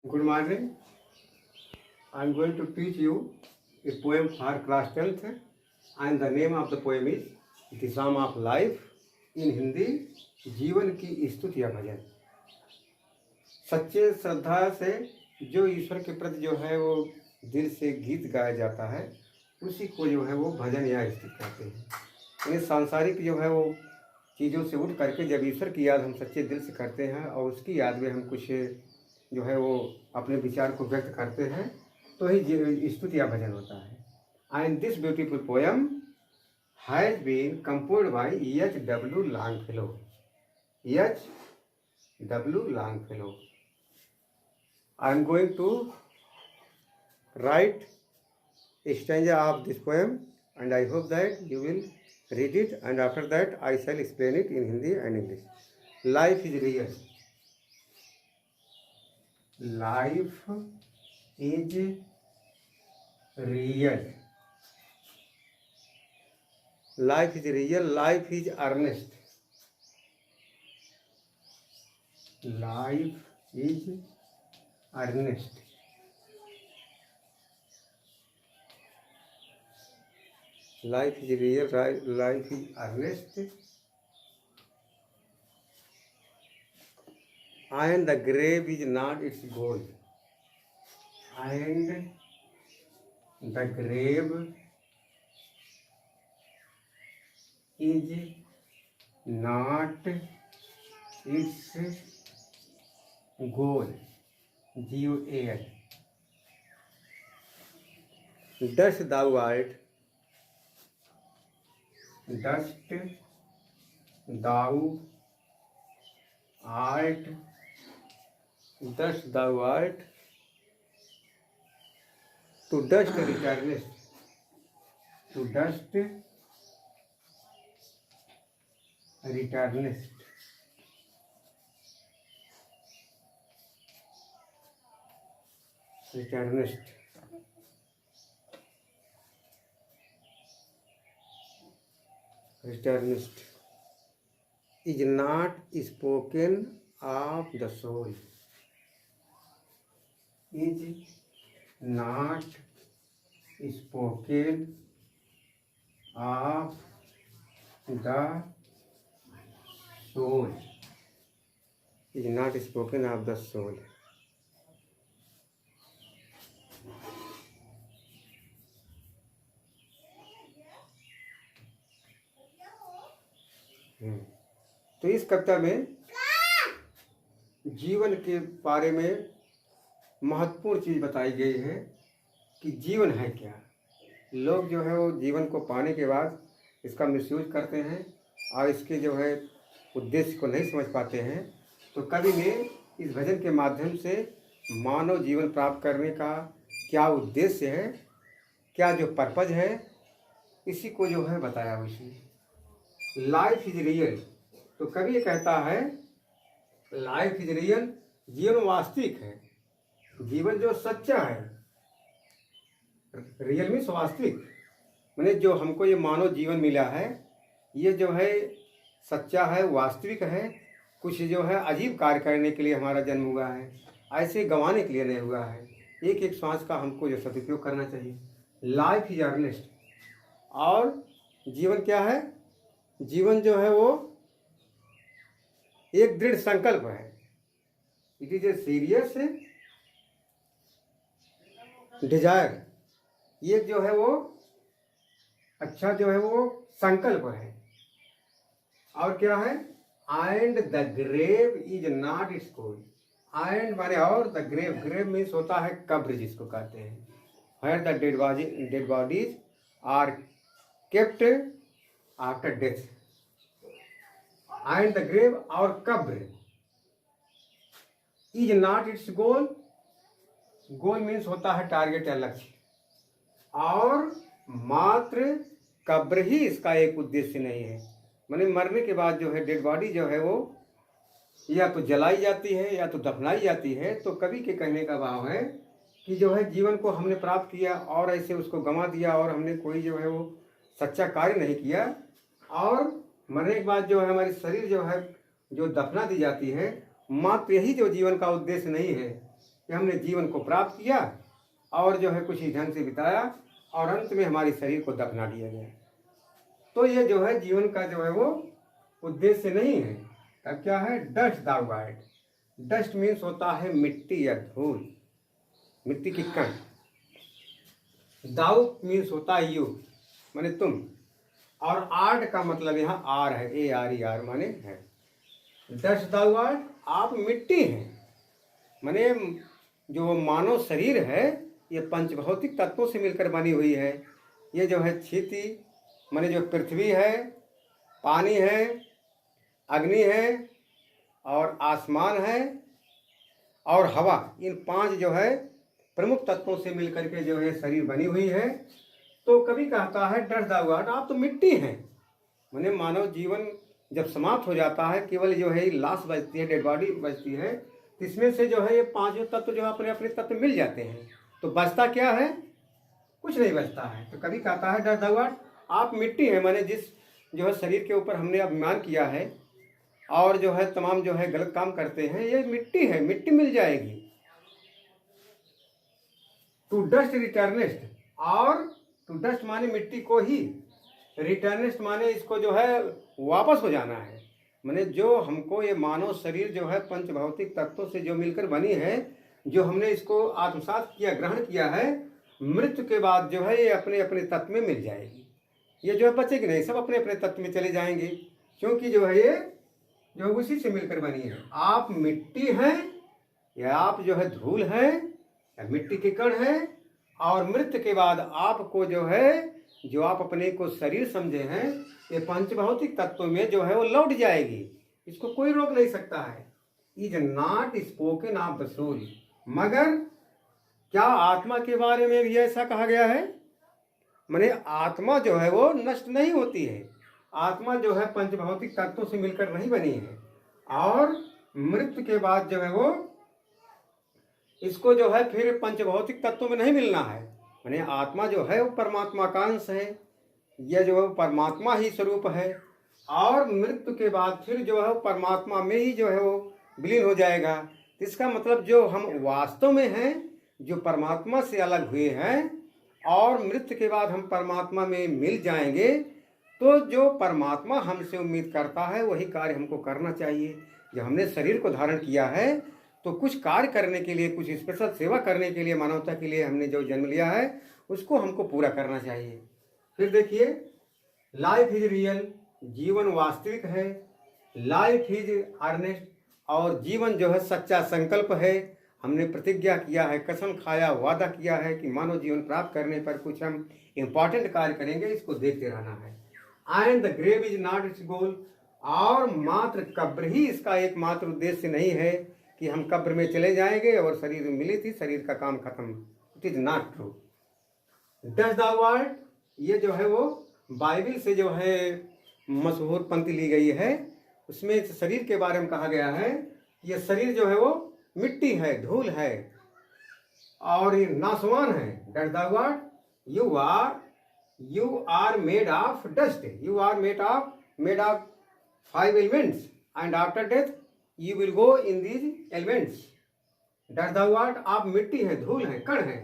Good morning. I am going to teach you a poem for class 10th, and the name of the poem is The Sum of Life. In Hindi, जीवन की स्तुति या भजन। सच्चे श्रद्धा से जो ईश्वर के प्रति जो है वो दिल से गीत गाया जाता है, उसी को जो है वो भजन या स्तुति कहते हैं। यानी सांसारिक जो है वो चीज़ों से उठ करके जब ईश्वर की याद हम सच्चे दिल से करते हैं और उसकी याद में हम कुछ जो है वो अपने विचार को व्यक्त करते हैं, तो ही स्तुति या भजन होता है। And this beautiful poem has been composed by H.W. Longfellow. H.W. Longfellow. I am going to write a stanza of this poem, and I hope that you will read it, and after that I shall explain it in Hindi and English. Life is real. Life is real. Life is real. Life is earnest. Life is earnest. Life is real. Life is earnest. And the grave is not its goal. And the grave is not its goal. G-O-A-L. Dust thou art. Dust thou art. Dust thou art. To dust returnest. To dust returnest. Returnest. Returnest is not spoken of the soul. Is not spoken of the soul. Is not spoken of the soul. तो इस कविता में जीवन के बारे में महत्वपूर्ण चीज़ बताई गई है कि जीवन है क्या। लोग जो है वो जीवन को पाने के बाद इसका मिसयूज करते हैं और इसके जो है उद्देश्य को नहीं समझ पाते हैं। तो कवि ने इस भजन के माध्यम से मानव जीवन प्राप्त करने का क्या उद्देश्य है, क्या जो पर्पज है, इसी को जो है बताया उसने। लाइफ इज रियल, तो कवि ये कहता है लाइफ इज रियल, जीवन वास्तविक है, जीवन जो सच्चा है। रियल मीन्स वास्तविक, मैंने जो हमको ये मानव जीवन मिला है ये जो है सच्चा है, वास्तविक है। कुछ जो है अजीब कार्य करने के लिए हमारा जन्म हुआ है, ऐसे गंवाने के लिए नहीं हुआ है। एक एक श्वास का हमको जो सदुपयोग करना चाहिए। लाइफ इज अर्नेस्ट, और जीवन क्या है? जीवन जो है वो एक दृढ़ संकल्प है। It is a serious desire. ये जो है वो अच्छा जो है वो संकल्प है। और क्या है? And the grave is not its goal. And माने और, द ग्रेव, ग्रेव मीन्स होता है कब्र जिसको कहते हैं, where the dead bodies are kept after death. And the grave और कब्र is not its goal. Goal means होता है टारगेट या लक्ष्य, और मात्र कब्र ही इसका एक उद्देश्य नहीं है। माने मरने के बाद जो है डेड बॉडी जो है वो या तो जलाई जाती है या तो दफनाई जाती है। तो कवि के कहने का भाव है कि जो है जीवन को हमने प्राप्त किया और ऐसे उसको गंवा दिया, और हमने कोई जो है वो सच्चा कार्य नहीं किया, और मरने के बाद जो है हमारी शरीर जो है जो दफना दी जाती है, मात्र यही जो जीवन का उद्देश्य नहीं है। कि हमने जीवन को प्राप्त किया और जो है कुछ ही ढंग से बिताया और अंत में हमारे शरीर को दफना दिया गया। तो ये जो है जीवन का जो है वो उद्देश्य नहीं है। अब क्या है? डस्ट दाउ गाइड। डस्ट मीन्स होता है मिट्टी या धूल, मिट्टी की कण। दाउ मीन्स होता है यू, माने तुम। और आर्ट का मतलब यहाँ आर है, ARER माने है। डस्ट दाउ गाइड, आप मिट्टी हैं। माने जो मानव शरीर है ये पंचभौतिक तत्वों से मिलकर बनी हुई है। ये जो है क्षिति माने जो पृथ्वी है, पानी है, अग्नि है और आसमान है और हवा, इन 5 जो है प्रमुख तत्वों से मिलकर के जो है शरीर बनी हुई है। तो कभी कहता है डस्ट दाउ गाइड, आप तो मिट्टी हैं। माने मानव जीवन जब समाप्त हो जाता है, केवल जो है लाश बचती है, डेड बॉडी बचती है, इसमें से जो है ये 5 तत्व जो है अपने अपने तत्व मिल जाते हैं। तो बचता क्या है? कुछ नहीं बचता है। तो कभी कहता है डस्ट दाउ गाइड, आप मिट्टी हैं। माने जिस जो है शरीर के ऊपर हमने अभिमान किया है और जो है तमाम जो है गलत काम करते हैं, ये मिट्टी है, मिट्टी मिल जाएगी। टू डस्ट रिटर्निस्ट, और टू डस्ट माने मिट्टी को ही, रिटर्निस्ट माने इसको जो है वापस हो जाना है। माने जो हमको ये मानव शरीर जो है पंचभौतिक तत्वों से जो मिलकर बनी है, जो हमने इसको आत्मसात किया, ग्रहण किया है, मृत्यु के बाद जो है ये अपने अपने तत्व में मिल जाएगी। ये जो है बचेगी नहीं, सब अपने अपने तत्व में चले जाएंगे, क्योंकि जो है ये जो उसी से मिलकर बनी है। आप मिट्टी हैं या आप जो है धूल हैं या मिट्टी के कण हैं, और मृत्यु के बाद आपको जो है, जो आप अपने को शरीर समझे हैं, ये पंचभौतिक तत्व में जो है वो लौट जाएगी। इसको कोई रोक नहीं सकता है। Is not spoken of the soul, मगर क्या आत्मा के बारे में भी ऐसा कहा गया है? माने आत्मा जो है वो नष्ट नहीं होती है। आत्मा जो है पंचभौतिक तत्वों से मिलकर नहीं बनी है, और मृत्यु के बाद जो है वो इसको जो है फिर पंचभौतिक तत्वों में नहीं मिलना है। माने आत्मा जो है वो परमात्मा का अंश है, यह जो है परमात्मा ही स्वरूप है, और मृत्यु के बाद फिर जो है परमात्मा में ही जो है वो विलीन हो जाएगा। इसका मतलब जो हम वास्तव में हैं, जो परमात्मा से अलग हुए हैं, और मृत्यु के बाद हम परमात्मा में मिल जाएंगे, तो जो परमात्मा हमसे उम्मीद करता है वही कार्य हमको करना चाहिए। जब हमने शरीर को धारण किया है तो कुछ कार्य करने के लिए, कुछ स्पेशल सेवा करने के लिए, मानवता के लिए हमने जो जन्म लिया है उसको हमको पूरा करना चाहिए। फिर देखिए, लाइफ इज रियल, जीवन वास्तविक है। लाइफ इज अर्नेस्ट, और जीवन जो है सच्चा संकल्प है। हमने प्रतिज्ञा किया है, कसम खाया, वादा किया है कि मानव जीवन प्राप्त करने पर कुछ हम इम्पॉर्टेंट कार्य करेंगे, इसको देखते रहना है। And the grave is not its goal, और मात्र कब्र ही इसका एकमात्र उद्देश्य नहीं है कि हम कब्र में चले जाएंगे और शरीर मिली थी, शरीर का काम खत्म। It is not true. Dust the world, ये जो है वो बाइबल से जो है मशहूर पंक्ति ली गई है। उसमें शरीर के बारे में कहा गया है कि ये शरीर जो है वो मिट्टी है, धूल है और ये नासवान है। Dust the world, you are made of dust, you are made of 5 elements, and after death you will go in these elements. Dust the world, आप मिट्टी हैं, धूल हैं, कण हैं।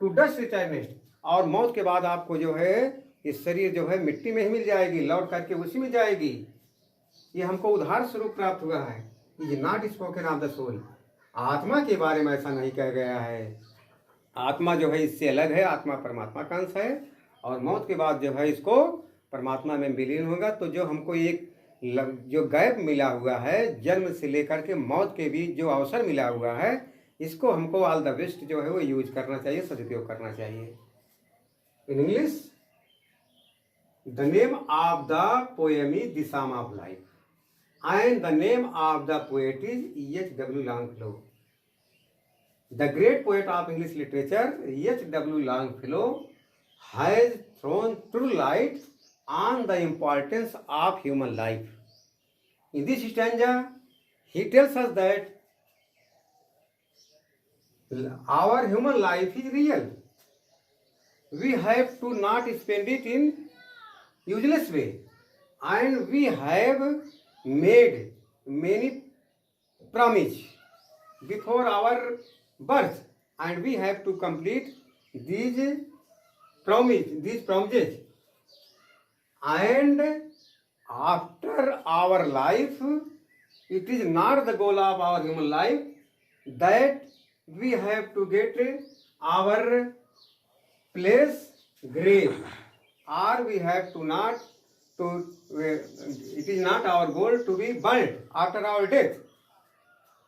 To dust returnest, और मौत के बाद आपको जो है इस शरीर जो है मिट्टी में ही मिल जाएगी, लौट करके उसी में जाएगी। ये हमको उदाहरण स्वरूप प्राप्त हुआ है। Is not spoken of the soul, आत्मा के बारे में ऐसा नहीं कहा गया है। आत्मा जो है इससे अलग है, आत्मा परमात्मा का अंश है, और मौत के बाद जो है इसको परमात्मा में विलीन होगा। तो जो हमको एक जो गैप मिला हुआ है, जन्म से लेकर के मौत के बीच जो अवसर मिला हुआ है, इसको हमको ऑल द बेस्ट जो है वो यूज करना चाहिए, सदुपयोग करना चाहिए। In English, the name of the poem is the sum of life, and the name of the poet is H.W. Longfellow. The great poet of English literature, H.W. Longfellow, has thrown true light on the importance of human life. In this stanza, he tells us that our human life is real. We have to not spend it in useless way, and we have made many promise before our birth, and we have to complete these promises. And after our life, it is not the goal of our human life that we have to get our place grave, or we have to not to it is not our goal to be burnt after our death.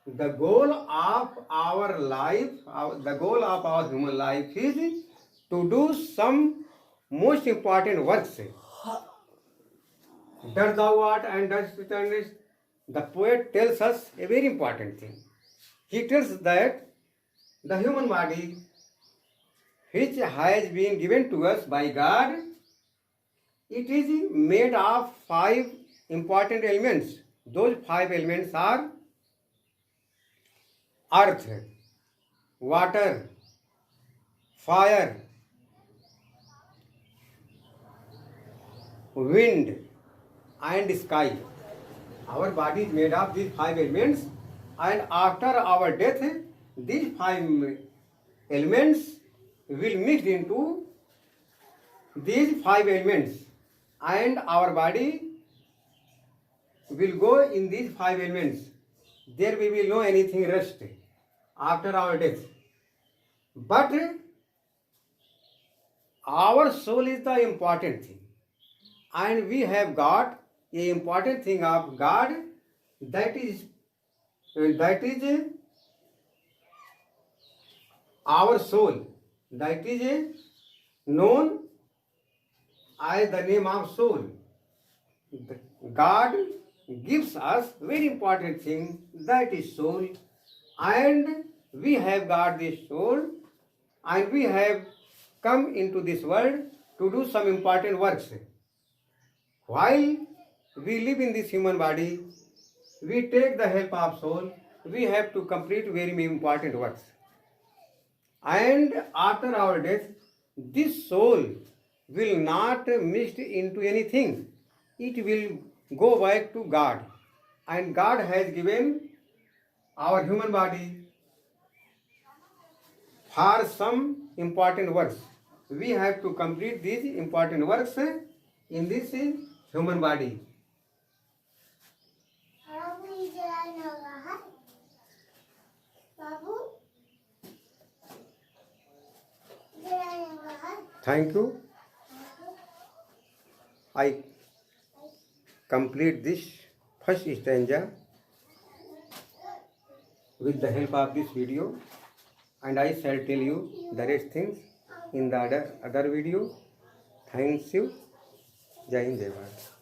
The goal of our life, the goal of our human life is to do some most important works. Does thou art and does return. The poet tells us a very important thing. He tells that the human body, which has been given to us by God, it is made of 5 important elements. Those 5 elements are earth, water, fire, wind, and sky. Our body is made of these 5 elements, and after our death, these 5 elements will mix into these 5 elements, and our body will go in these 5 elements. There we will know anything rest after our death. But our soul is the important thing, and we have got a important thing of God, that is our soul, that is known as the name of soul. God gives us very important thing, that is soul, and we have got this soul, and we have come into this world to do some important works. While we live in this human body, we take the help of soul, we have to complete very important works. And after our death, this soul will not mix into anything. It will go back to God. And God has given our human body for some important works. We have to complete these important works in this human body. Thank you. I complete this first stanza with the help of this video, and I shall tell you the rest things in the other video. Thanks you. Jai Hind, Jai Bharat.